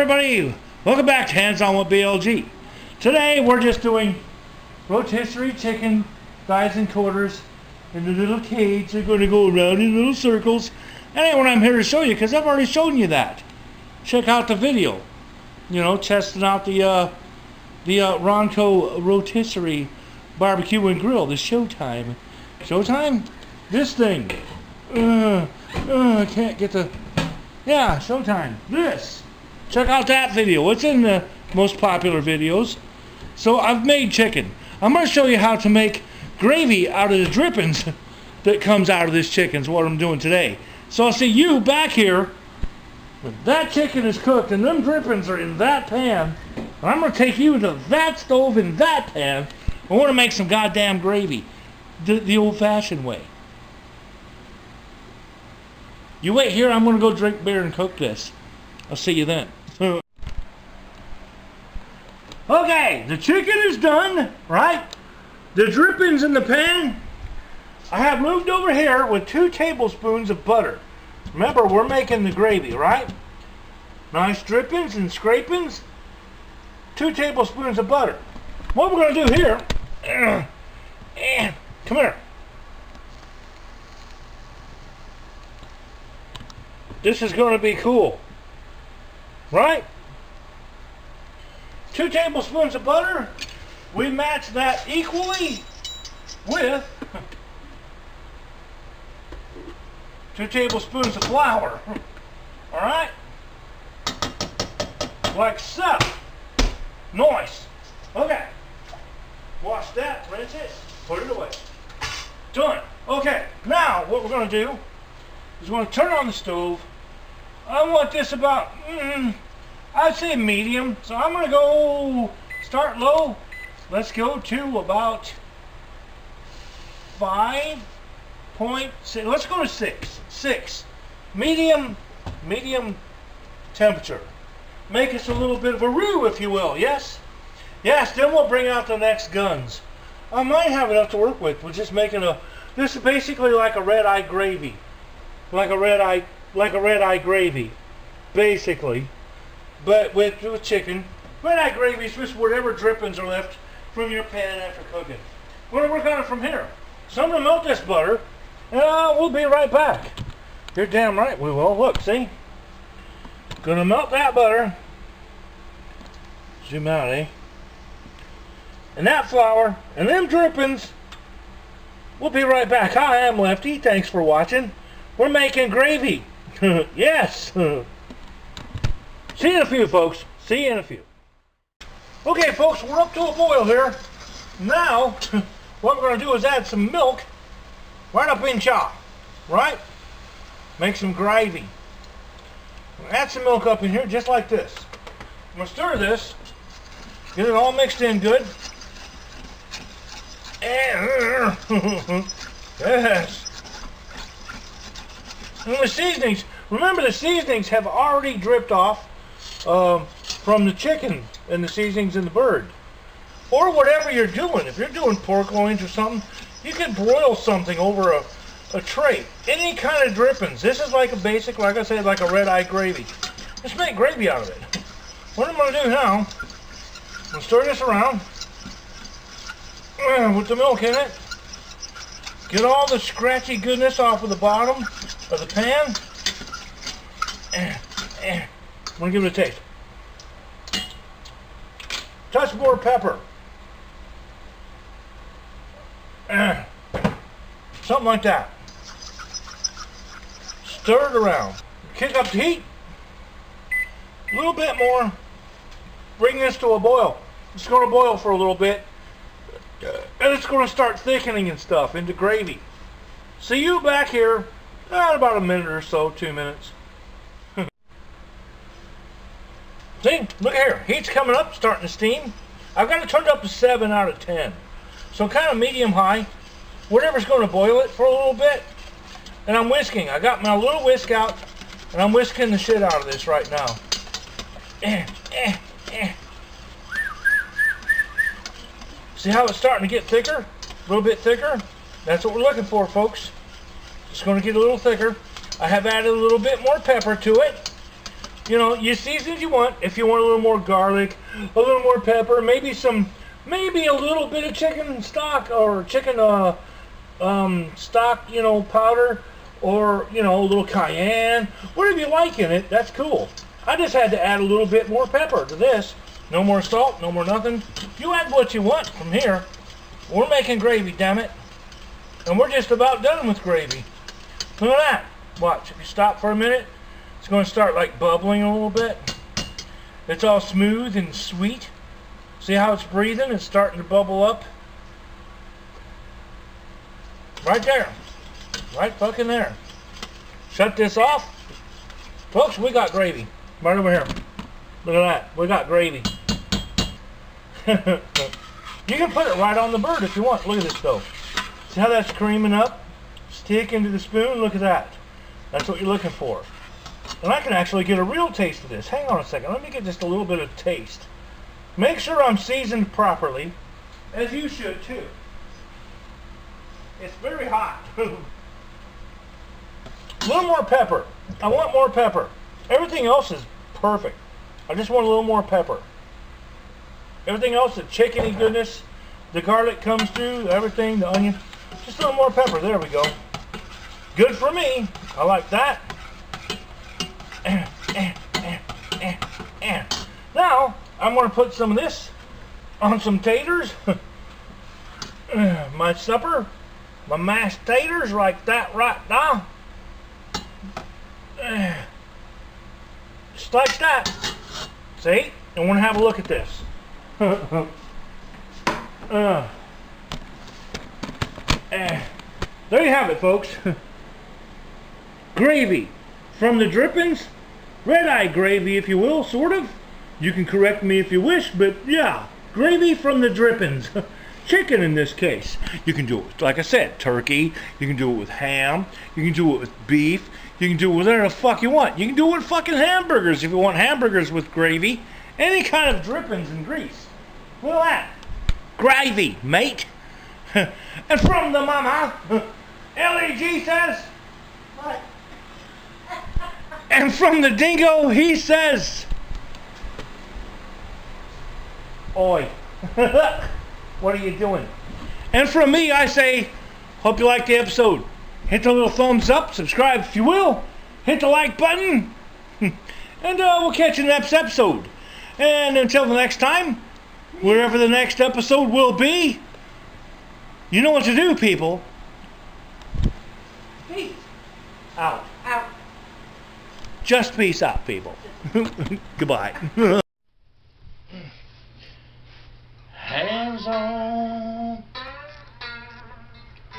everybody, welcome back to Hands On with BLG. Today we're just doing rotisserie chicken thighs and quarters in the little cage. They're going to go around in little circles. That ain't what I'm here to show you, because I've already shown you that. Check out the video. You know, testing out the Ronco rotisserie barbecue and grill, the Showtime. Showtime? This thing. I can't get the... Yeah, Showtime. This. Check out that video. It's in the most popular videos. So I've made chicken. I'm going to show you how to make gravy out of the drippings that comes out of this chicken. Is what I'm doing today. So I'll see you back here. When that chicken is cooked and them drippings are in that pan, and I'm going to take you to that stove in that pan. I want to make some goddamn gravy. The old-fashioned way. You wait here. I'm going to go drink beer and cook this. I'll see you then. Okay, the chicken is done, right? The drippings in the pan, I have moved over here with 2 tablespoons of butter. Remember, we're making the gravy, right? Nice drippings and scrapings. 2 tablespoons of butter. What we're going to do here, and come here. This is going to be cool, right? 2 tablespoons of butter. We match that equally with 2 tablespoons of flour. All right? Like so. Nice. Okay. Wash that, rinse it, put it away. Done. Okay. Now, what we're going to do is we're going to turn on the stove. I want this about, I'd say medium. So I'm going to go start low. Let's go to about 5.6. Let's go to 6. 6. Medium temperature. Make us a little bit of a roux, if you will. Yes? Yes, then we'll bring out the next guns. I might have enough to work with. We're just making this is basically like a red-eye gravy. Like a red-eye gravy. Basically. But with chicken. Red-eye gravy is just whatever drippings are left from your pan after cooking. We're going to work on it from here. So I'm going to melt this butter, and we'll be right back. You're damn right we will. Look, see? Going to melt that butter. Zoom out, eh? And that flour, and them drippings. We'll be right back. Hi, I'm Lefty. Thanks for watching. We're making gravy. Yes. See you in a few, folks. See you in a few. Okay, folks, we're up to a boil here. Now, what we're going to do is add some milk right up in chop, right? Make some gravy. Add some milk up in here, just like this. I'm going to stir this, get it all mixed in good. And, yes. And the seasonings, remember the seasonings have already dripped off from the chicken and the seasonings in the bird. Or whatever you're doing. If you're doing pork loins or something, you can broil something over a tray. Any kind of drippings. This is like a basic, like I said, like a red-eye gravy. Just make gravy out of it. What I'm going to do now, I'm going to stir this around with the milk in it. Get all the scratchy goodness off of the bottom of the pan. I'm going to give it a taste. Touch more pepper. Something like that. Stir it around. Kick up the heat. A little bit more. Bring this to a boil. It's going to boil for a little bit. And it's going to start thickening and stuff into gravy. See you back here in about a minute or so, 2 minutes. See, look here. Heat's coming up, starting to steam. I've got it turned up to 7 out of 10. So kind of medium-high. Whatever's going to boil it for a little bit. And I'm whisking. I got my little whisk out, and I'm whisking the shit out of this right now. See how it's starting to get thicker? A little bit thicker? That's what we're looking for, folks. It's going to get a little thicker. I have added a little bit more pepper to it. You know, you season as you want. If you want a little more garlic, a little more pepper, maybe a little bit of chicken stock or chicken stock, you know, powder, or, you know, a little cayenne, whatever you like in it. That's cool. I just had to add a little bit more pepper to this. No more salt, no more nothing. You add what you want from here. We're making gravy, damn it. And we're just about done with gravy. Look at that. Watch, if you stop for a minute, it's going to start like bubbling a little bit. It's all smooth and sweet. See how it's breathing? It's starting to bubble up. Right there. Right fucking there. Shut this off. Folks, we got gravy. Right over here. Look at that. We got gravy. You can put it right on the bird if you want. Look at this though. See how that's creaming up? Stick into the spoon. Look at that. That's what you're looking for. And I can actually get a real taste of this. Hang on a second. Let me get just a little bit of taste. Make sure I'm seasoned properly, as you should too. It's very hot. A little more pepper. I want more pepper. Everything else is perfect. I just want a little more pepper. Everything else, the chickeny goodness, the garlic comes through, everything, the onion. Just a little more pepper. There we go. Good for me. I like that. Now, I'm going to put some of this on some taters. My supper. My mashed taters like that right now. Just like that. See? And we're going to have a look at this. There you have it, folks. Gravy from the drippings. Red-eye gravy, if you will, sort of. You can correct me if you wish, but yeah. Gravy from the drippings. Chicken in this case. You can do it, like I said, turkey. You can do it with ham. You can do it with beef. You can do it with whatever the fuck you want. You can do it with fucking hamburgers if you want hamburgers with gravy. Any kind of drippings and grease. Look at that. Gravy, mate. And from the mama, LEG says, what? And from the dingo, he says, oi. What are you doing? And from me, I say, hope you liked the episode. Hit the little thumbs up, subscribe if you will. Hit the like button. And we'll catch you in the next episode. And until the next time, wherever the next episode will be, you know what to do, people. Peace out. Out. Just peace out, people. Goodbye. Hands on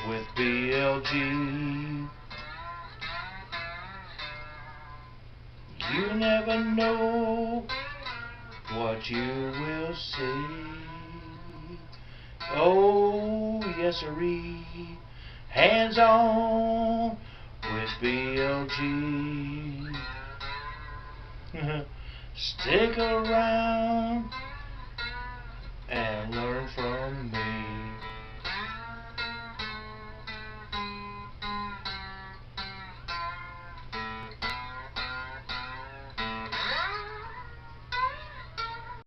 with BLG. You never know what you will see. Oh, yes sirree. Hands on with BLG. Stick around and learn from me.